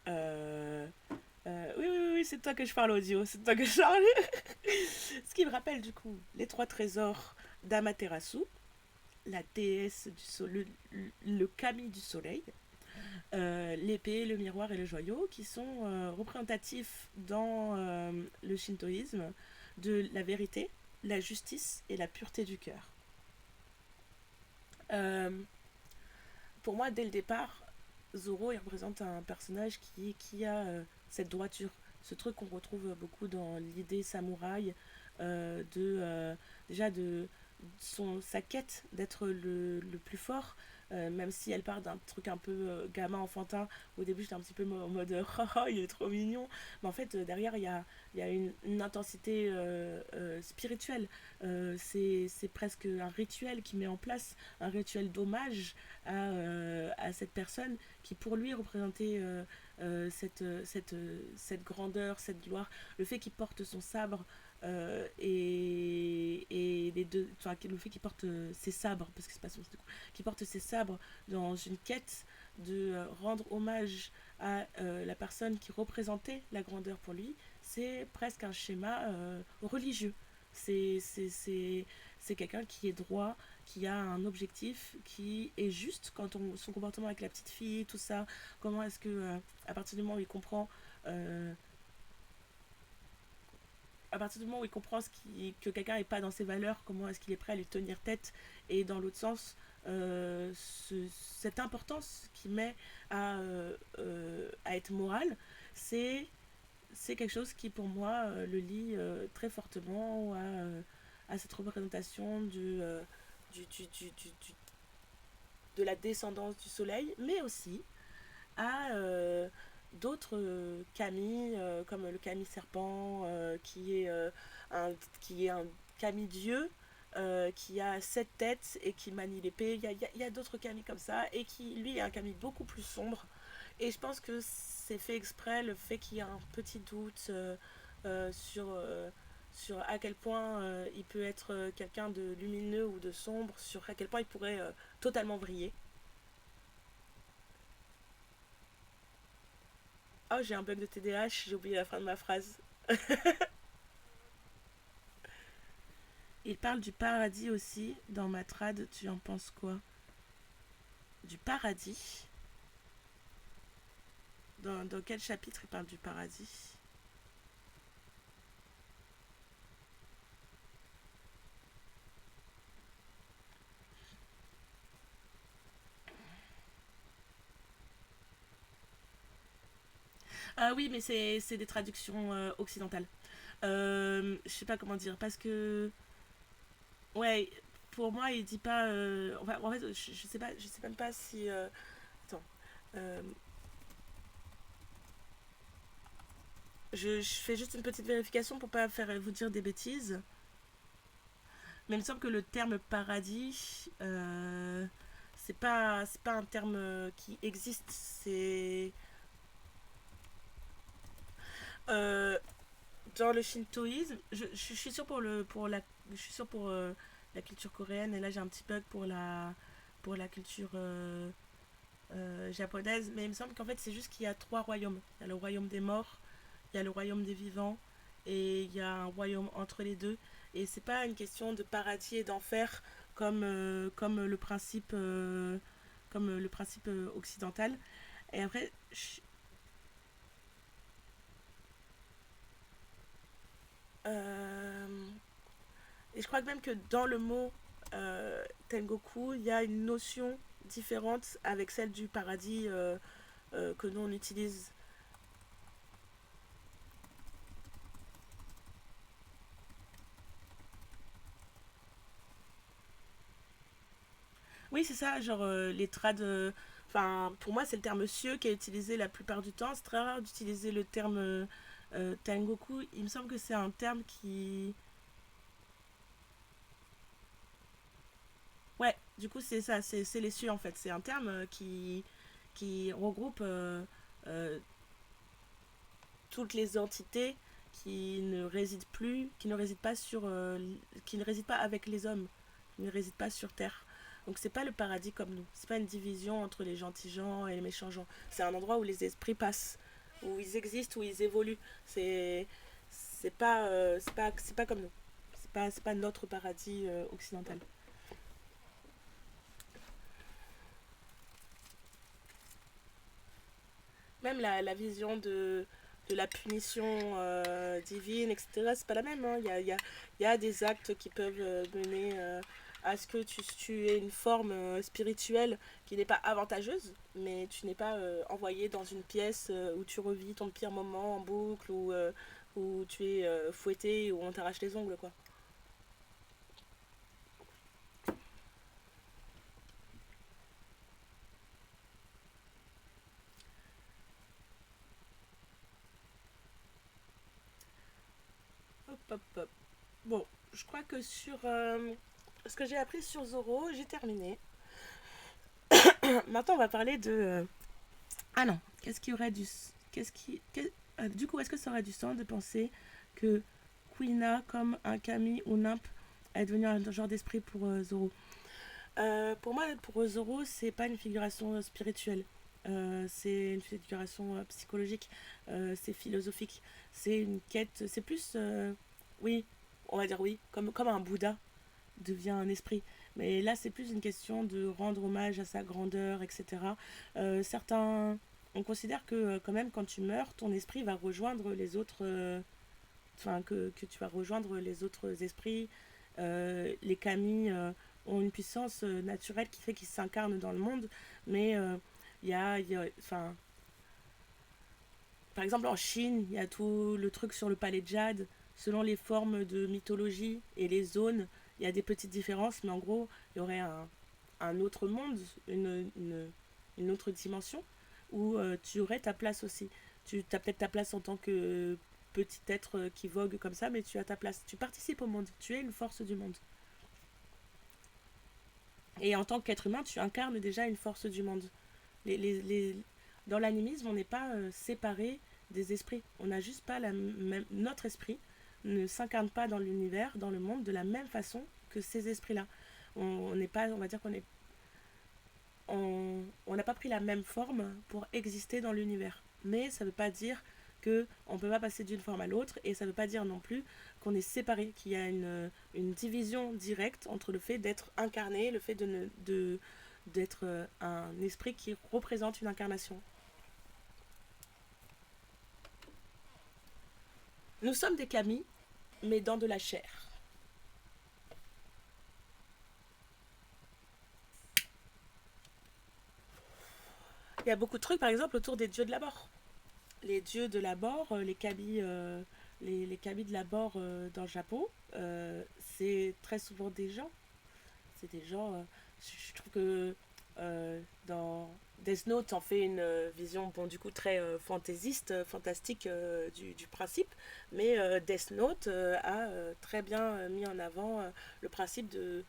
Euh, oui, oui, oui, c'est toi que je parle audio, c'est toi que je parle. Ce qui me rappelle du coup les trois trésors d'Amaterasu, la déesse du soleil, le kami du soleil, l'épée, le miroir et le joyau, qui sont représentatifs dans le shintoïsme de la vérité, la justice et la pureté du cœur. Euh, pour moi, dès le départ, Zoro il représente un personnage qui a cette droiture, ce truc qu'on retrouve beaucoup dans l'idée samouraï, déjà de sa quête d'être le plus fort, même si elle part d'un truc un peu gamin, enfantin. Au début, j'étais un petit peu en mode haha, il est trop mignon. Mais en fait, derrière, il y a une intensité spirituelle. C'est presque un rituel qui met en place, un rituel d'hommage à cette personne qui, pour lui, représentait cette grandeur, cette gloire. Le fait qu'il porte son sabre et les deux, enfin, le fait qu'il porte ses sabres, parce que c'est pas son style, qu'il porte ses sabres dans une quête de rendre hommage à la personne qui représentait la grandeur pour lui, c'est presque un schéma religieux. C'est quelqu'un qui est droit, qui a un objectif, qui est juste quand son comportement avec la petite fille, tout ça, comment est-ce que, à partir du moment où il comprend euh, à partir du moment où il comprend que quelqu'un n'est pas dans ses valeurs, comment est-ce qu'il est prêt à lui tenir tête, et dans l'autre sens, cette importance qu'il met à être moral, c'est c'est quelque chose qui pour moi le lie très fortement à cette représentation du- de la descendance du soleil, mais aussi à d'autres kami, comme le kami serpent, un, qui est un kami dieu, qui a 7 têtes et qui manie l'épée. Il y a d'autres kami comme ça, et qui, lui, est un kami beaucoup plus sombre. Et je pense que c'est fait exprès, le fait qu'il y a un petit doute sur à quel point il peut être quelqu'un de lumineux ou de sombre, sur à quel point il pourrait totalement vriller. Oh, j'ai un bug de TDAH, j'ai oublié la fin de ma phrase. Il parle du paradis aussi dans ma trad, tu en penses quoi? Du paradis. Dans quel chapitre il parle du paradis? Ah oui, mais c'est des traductions occidentales. Je sais pas comment dire, parce que ouais, pour moi il dit pas. Enfin, en fait, je sais pas, je sais même pas si. Attends, Euh, je fais juste une petite vérification pour pas faire vous dire des bêtises. Mais il me semble que le terme paradis, c'est pas un terme qui existe. C'est euh, dans le shintoïsme. Je suis sûre je suis sûre pour la culture coréenne, et là j'ai un petit bug pour la culture japonaise. Mais il me semble qu'en fait c'est juste qu'il y a 3 royaumes. Il y a le royaume des morts, il y a le royaume des vivants, et il y a un royaume entre les deux. Et c'est pas une question de paradis et d'enfer comme le principe occidental. Et après, euh, et je crois que même que dans le mot Tengoku, il y a une notion différente avec celle du paradis que nous on utilise. Oui, c'est ça, genre les trades. Enfin, pour moi, c'est le terme cieux qui est utilisé la plupart du temps. C'est très rare d'utiliser le terme Tengoku. Il me semble que c'est un terme qui. Ouais, du coup, c'est ça, c'est les cieux en fait. C'est un terme qui regroupe euh, toutes les entités qui ne résident plus, qui ne résident pas qui ne résident pas avec les hommes, qui ne résident pas sur Terre. Donc c'est pas le paradis comme nous. C'est pas une division entre les gentils gens et les méchants gens. C'est un endroit où les esprits passent, où ils existent, où ils évoluent. C'est pas comme nous. C'est pas notre paradis occidental. Même la vision de la punition divine, etc., c'est pas la même. Hein. Il y a des actes qui peuvent mener à ce que tu aies une forme spirituelle qui n'est pas avantageuse, mais tu n'es pas envoyé dans une pièce où tu revis ton pire moment en boucle, où tu es fouetté, où on t'arrache les ongles, quoi. hop, hop. Bon, je crois que sur ce que j'ai appris sur Zoro, j'ai terminé. Maintenant, on va parler de. Ah non, qu'est-ce qui aurait du. Qu'est-ce qui. Du coup, est-ce que ça aurait du sens de penser que Quina, comme un Kami ou Nymphe, est devenu un genre d'esprit pour Zoro? Pour moi, pour Zoro, c'est pas une figuration spirituelle. C'est une figuration psychologique, c'est philosophique, c'est une quête, c'est plus, oui, on va dire oui, comme un Bouddha devient un esprit. Mais là, c'est plus une question de rendre hommage à sa grandeur, etc. Certains, on considère que quand même, quand tu meurs, ton esprit va rejoindre les autres, enfin, que tu vas rejoindre les autres esprits. Les kami ont une puissance naturelle qui fait qu'ils s'incarnent dans le monde, mais enfin, par exemple en Chine, il y a tout le truc sur le palais de Jade. Selon les formes de mythologie et les zones, il y a des petites différences, mais en gros, il y aurait un autre monde, une autre dimension, où tu aurais ta place aussi. Tu as peut-être ta place en tant que petit être qui vogue comme ça, mais tu as ta place. Tu participes au monde, tu es une force du monde. Et en tant qu'être humain, tu incarnes déjà une force du monde. Les, les, les... Dans l'animisme, on n'est pas séparé des esprits. On n'a juste pas la même. Notre esprit ne s'incarne pas dans l'univers, dans le monde, de la même façon que ces esprits-là. On n'est pas, on va dire qu'on est. On n'a pas pris la même forme pour exister dans l'univers. Mais ça ne veut pas dire qu'on ne peut pas passer d'une forme à l'autre, et ça ne veut pas dire non plus qu'on est séparé, qu'il y a une division directe entre le fait d'être incarné, le fait d'être un esprit qui représente une incarnation. Nous sommes des kami, mais dans de la chair. Il y a beaucoup de trucs, par exemple, autour des dieux de la mort. Les dieux de la mort, les kami de la mort dans le Japon, c'est très souvent des gens. C'est des gens. Je trouve que dans Death Note, en fait une vision, bon, du coup, très fantaisiste, fantastique du principe. Mais Death Note a très bien mis en avant le principe de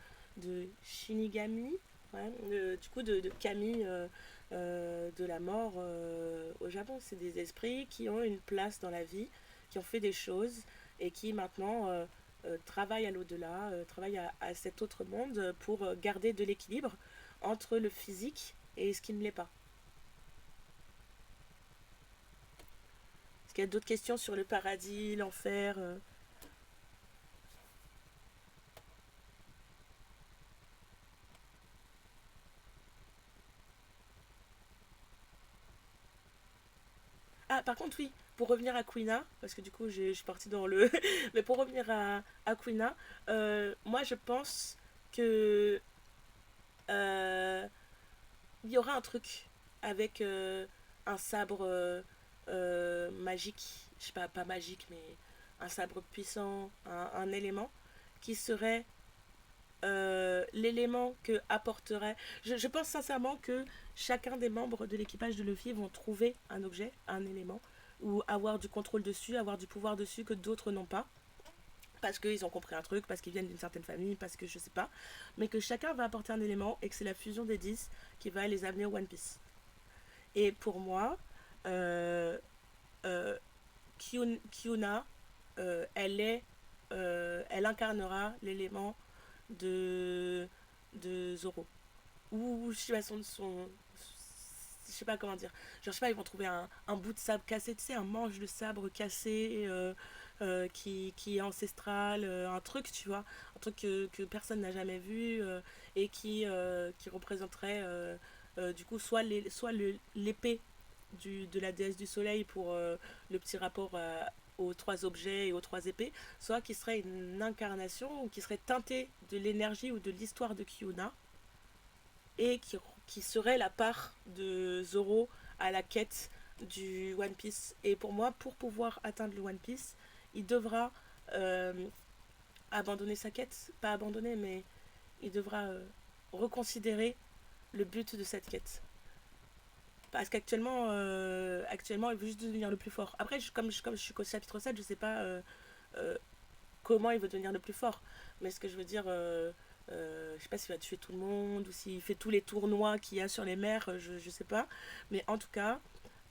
Shinigami, ouais, du coup, de Kami de la mort au Japon. C'est des esprits qui ont une place dans la vie, qui ont fait des choses et qui maintenant travaillent à l'au-delà, travaillent à cet autre monde pour garder de l'équilibre entre le physique et ce qui ne l'est pas. Est-ce qu'il y a d'autres questions sur le paradis, l'enfer Ah, par contre, oui, pour revenir à Quina, parce que du coup, je suis partie dans le. Mais pour revenir à Quina, moi, je pense que euh, il y aura un truc avec un sabre magique, je sais pas, pas magique, mais un sabre puissant, un élément qui serait l'élément que apporterait. Je pense sincèrement que chacun des membres de l'équipage de Luffy vont trouver un objet, un élément, ou avoir du contrôle dessus, avoir du pouvoir dessus que d'autres n'ont pas. Parce qu'ils ont compris un truc, parce qu'ils viennent d'une certaine famille, parce que je sais pas. Mais que chacun va apporter un élément et que c'est la fusion des 10 qui va les amener au One Piece. Et pour moi, euh, euh, Kyuna, elle incarnera l'élément de, de Zoro. Ou je sais pas, je sais pas comment dire. Genre, je sais pas, ils vont trouver un bout de sabre cassé, tu sais, un manche de sabre cassé qui est ancestral, un truc, tu vois, un truc que personne n'a jamais vu et qui représenterait du coup soit l'épée de la déesse du soleil pour le petit rapport aux trois objets et aux trois épées, soit qui serait une incarnation ou qui serait teintée de l'énergie ou de l'histoire de Kyuna et qui serait la part de Zoro à la quête du One Piece. Et pour moi, pour pouvoir atteindre le One Piece, il devra euh, abandonner sa quête, pas abandonner, mais il devra reconsidérer le but de cette quête. Parce qu'actuellement, actuellement, il veut juste devenir le plus fort. Après, comme je suis qu'au chapitre 7, je sais pas comment il veut devenir le plus fort. Mais ce que je veux dire, je sais pas s'il va tuer tout le monde ou s'il fait tous les tournois qu'il y a sur les mers, je sais pas. Mais en tout cas,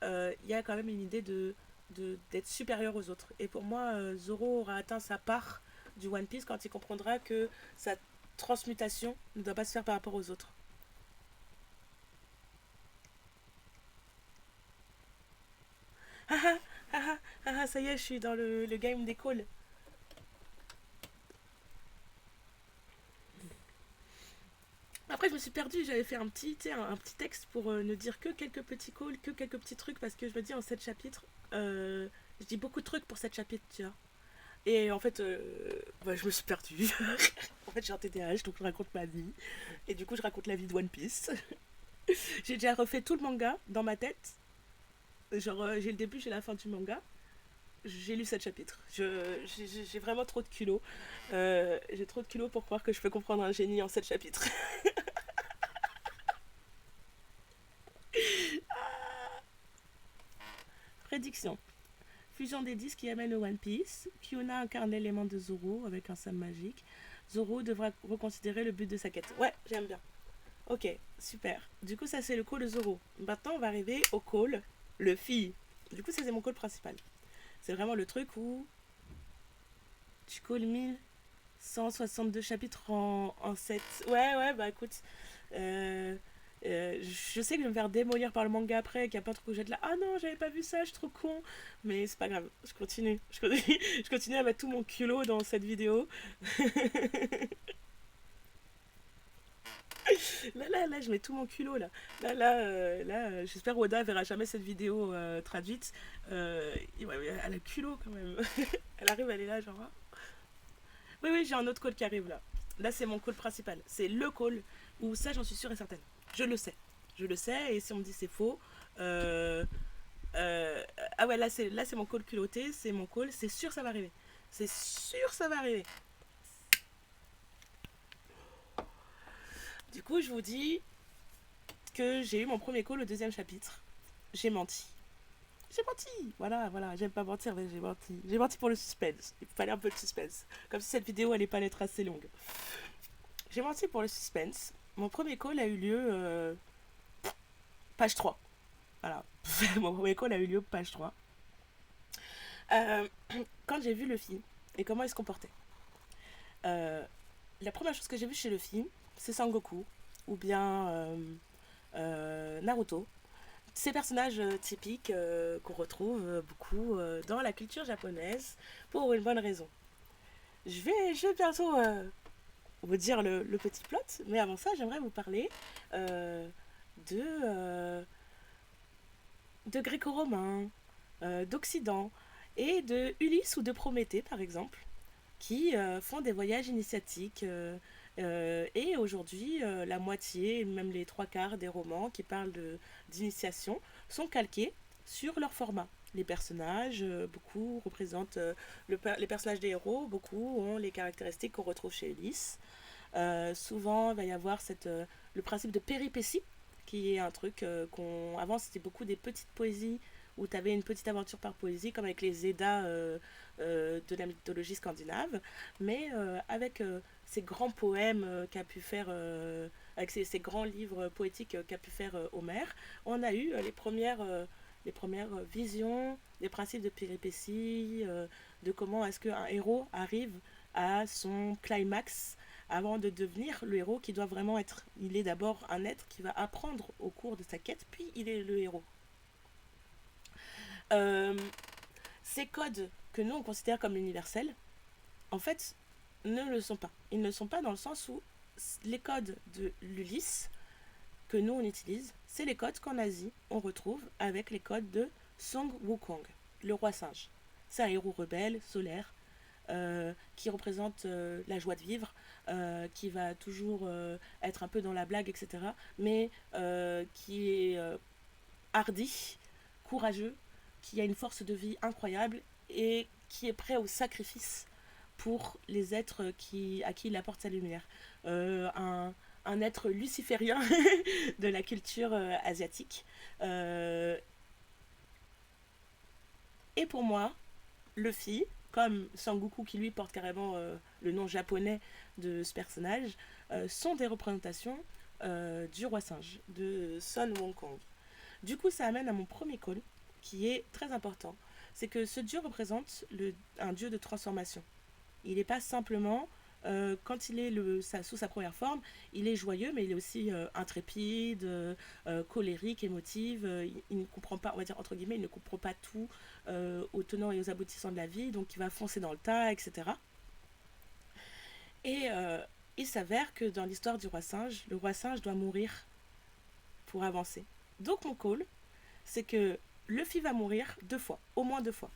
il y a quand même une idée d'être supérieur aux autres. Et pour moi, Zoro aura atteint sa part du One Piece quand il comprendra que sa transmutation ne doit pas se faire par rapport aux autres. Ah ah, ah ah, ah ah, ça y est, je suis dans le game des calls. Après, je me suis perdue, j'avais fait un petit, un petit texte pour ne dire que quelques petits calls, que quelques petits trucs, parce que je me dis en 7 chapitres, je dis beaucoup de trucs pour 7 chapitres, tu vois. Et en fait, bah, je me suis perdue. En fait, j'ai un TDAH, donc je raconte ma vie. Et du coup, je raconte la vie de One Piece. J'ai déjà refait tout le manga dans ma tête. Genre, j'ai le début, j'ai la fin du manga. J'ai lu 7 chapitres. J'ai vraiment trop de culot. J'ai trop de culot pour croire que je peux comprendre un génie en 7 chapitres. Prédiction. Fusion des 10 qui amène au One Piece. Kyona incarne l'élément de Zoro avec un sam magique. Zoro devra reconsidérer le but de sa quête. Ouais, j'aime bien. Ok, super. Du coup, ça c'est le call de Zoro. Maintenant, on va arriver au call le fille. Du coup, ça c'est mon call principal. C'est vraiment le truc où tu calls 1162 chapitres en 7. Ouais, ouais, bah écoute. Euh, je sais que je vais me faire démolir par le manga après, qu'il y a pas trop que j'ai de là. Ah non, j'avais pas vu ça, je suis trop con. Mais c'est pas grave, je continue. Je continue, je continue à mettre tout mon culot dans cette vidéo. Là, je mets tout mon culot là. J'espère Oda verra jamais cette vidéo traduite. Elle a le culot quand même. Elle arrive, elle est là, genre. Ah. Oui, oui, j'ai un autre call qui arrive là. Là, c'est mon call principal. C'est le call où ça, j'en suis sûre et certaine. Je le sais. Je le sais, et si on me dit c'est faux. euh, ah ouais, là c'est mon call culotté, c'est mon call, c'est sûr ça va arriver. C'est sûr ça va arriver. Du coup, je vous dis que j'ai eu mon premier call au deuxième chapitre. J'ai menti. J'ai menti. Voilà, voilà. J'aime pas mentir, mais j'ai menti. J'ai menti pour le suspense. Il fallait un peu de suspense. Comme si cette vidéo allait pas être assez longue. J'ai menti pour le suspense. Mon premier call a eu lieu page 3. Voilà. Mon premier call a eu lieu page 3. Euh, Quand j'ai vu Luffy et comment il se comportait. Euh, la première chose que j'ai vue chez Luffy, c'est Sangoku ou bien Naruto. Ces personnages typiques qu'on retrouve beaucoup dans la culture japonaise pour une bonne raison. Je vais bientôt vous dire le petit plot, mais avant ça, j'aimerais vous parler euh, de, euh, de gréco-romain, d'Occident et de Ulysse ou de Prométhée, par exemple, qui font des voyages initiatiques. Et aujourd'hui, la moitié, même les trois quarts des romans qui parlent d'initiation sont calqués sur leur format. Les personnages, beaucoup représentent les personnages des héros, beaucoup ont les caractéristiques qu'on retrouve chez Ulysse. Souvent, il va y avoir le principe de péripétie, qui est un truc qu'on. Avant, c'était beaucoup des petites poésies où tu avais une petite aventure par poésie, comme avec les Eddas de la mythologie scandinave. Mais avec ces grands poèmes qu'a pu faire. Avec ces grands livres poétiques qu'a pu faire Homère, on a eu les premières visions des principes de péripétie, de comment est-ce qu'un héros arrive à son climax avant de devenir le héros qui doit vraiment être. Il est d'abord un être qui va apprendre au cours de sa quête, puis il est le héros. Euh, Ces codes que nous on considère comme universels, en fait, ne le sont pas. Ils ne le sont pas dans le sens où les codes de l'Ulysse que nous on utilise, c'est les codes qu'en Asie on retrouve avec les codes de Song Wukong, le roi singe. C'est un héros rebelle, solaire, qui représente la joie de vivre, qui va toujours être un peu dans la blague, etc. Mais qui est hardi, courageux, qui a une force de vie incroyable et qui est prêt au sacrifice pour les êtres à qui il apporte sa lumière. Un être luciférien de la culture asiatique. Euh, et pour moi, Luffy, comme Sangoku qui lui porte carrément le nom japonais de ce personnage, sont des représentations du roi singe, de Sun Wukong. Du coup, ça amène à mon premier call, qui est très important. C'est que ce dieu représente un dieu de transformation. Il n'est pas simplement, quand il est sous sa première forme, il est joyeux, mais il est aussi intrépide, colérique, émotif. Il ne comprend pas, on va dire entre guillemets, il ne comprend pas tout aux tenants et aux aboutissants de la vie, donc il va foncer dans le tas, etc. Et il s'avère que dans l'histoire du roi singe, le roi singe doit mourir pour avancer. Donc mon call, c'est que Luffy va mourir 2 fois, au moins 2 fois,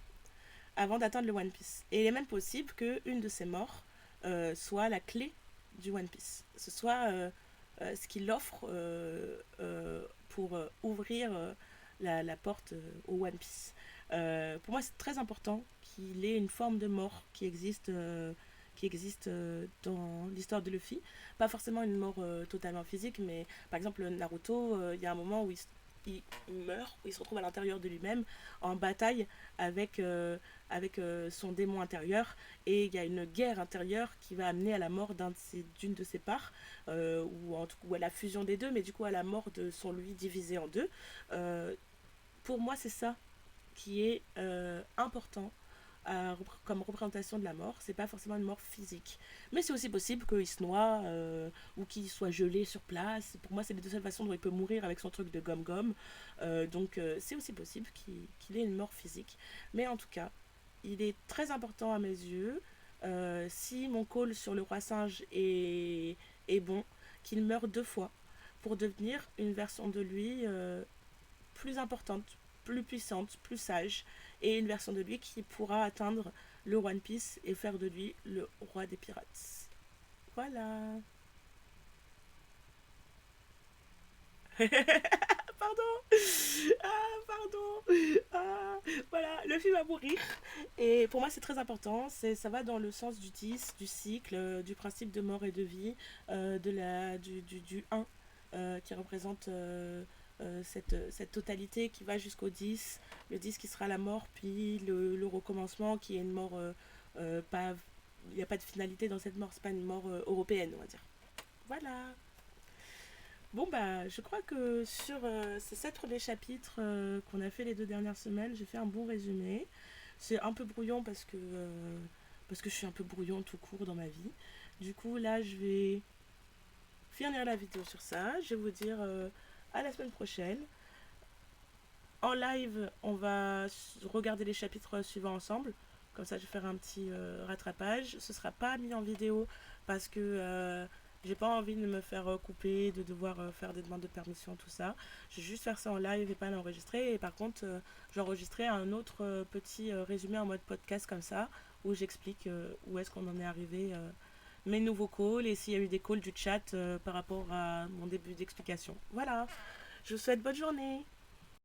avant d'atteindre le One Piece. Et il est même possible qu'une de ses morts soit la clé du One Piece. Ce soit ce qu'il offre pour ouvrir la porte au One Piece. Pour moi, c'est très important qu'il ait une forme de mort qui existe dans l'histoire de Luffy. Pas forcément une mort totalement physique, mais par exemple Naruto, il y a un moment où il meurt, où il se retrouve à l'intérieur de lui-même en bataille avec son démon intérieur, et il y a une guerre intérieure qui va amener à la mort d'une de ses parts, ou à la fusion des deux, mais du coup à la mort de son lui divisé en deux. Pour moi, c'est ça qui est important comme représentation de la mort. C'est pas forcément une mort physique, mais c'est aussi possible qu'il se noie ou qu'il soit gelé sur place. Pour moi, c'est les deux seules façons dont il peut mourir avec son truc de gomme-gomme. Donc c'est aussi possible qu'il ait une mort physique, mais en tout cas il est très important à mes yeux, si mon call sur le roi singe est bon, qu'il meure 2 fois pour devenir une version de lui plus importante, plus puissante, plus sage, et une version de lui qui pourra atteindre le One Piece et faire de lui le roi des pirates. Voilà. Pardon. Pardon. Voilà, le film va mourir. Et pour moi, c'est très important. Ça va dans le sens du 10, du cycle, du principe de mort et de vie, du 1, qui représente cette totalité qui va jusqu'au 10. Le 10 qui sera la mort, puis le recommencement qui est une mort pas. Il n'y a pas de finalité dans cette mort, c'est pas une mort européenne, on va dire. Voilà. Bon, bah, je crois que sur ces 7 premiers chapitres qu'on a fait les 2 dernières semaines, j'ai fait un bon résumé. C'est un peu brouillon parce que je suis un peu brouillon tout court dans ma vie. Du coup, là, je vais finir la vidéo sur ça. Je vais vous dire à la semaine prochaine. En live, on va regarder les chapitres suivants ensemble. Comme ça, je vais faire un petit rattrapage. Ce sera pas mis en vidéo parce que j'ai pas envie de me faire couper, de devoir faire des demandes de permission, tout ça. Je vais juste faire ça en live et pas l'enregistrer. Et par contre, j'enregistrerai un autre petit résumé en mode podcast comme ça, où j'explique où est-ce qu'on en est arrivé, mes nouveaux calls et s'il y a eu des calls du chat par rapport à mon début d'explication. Voilà, je vous souhaite bonne journée.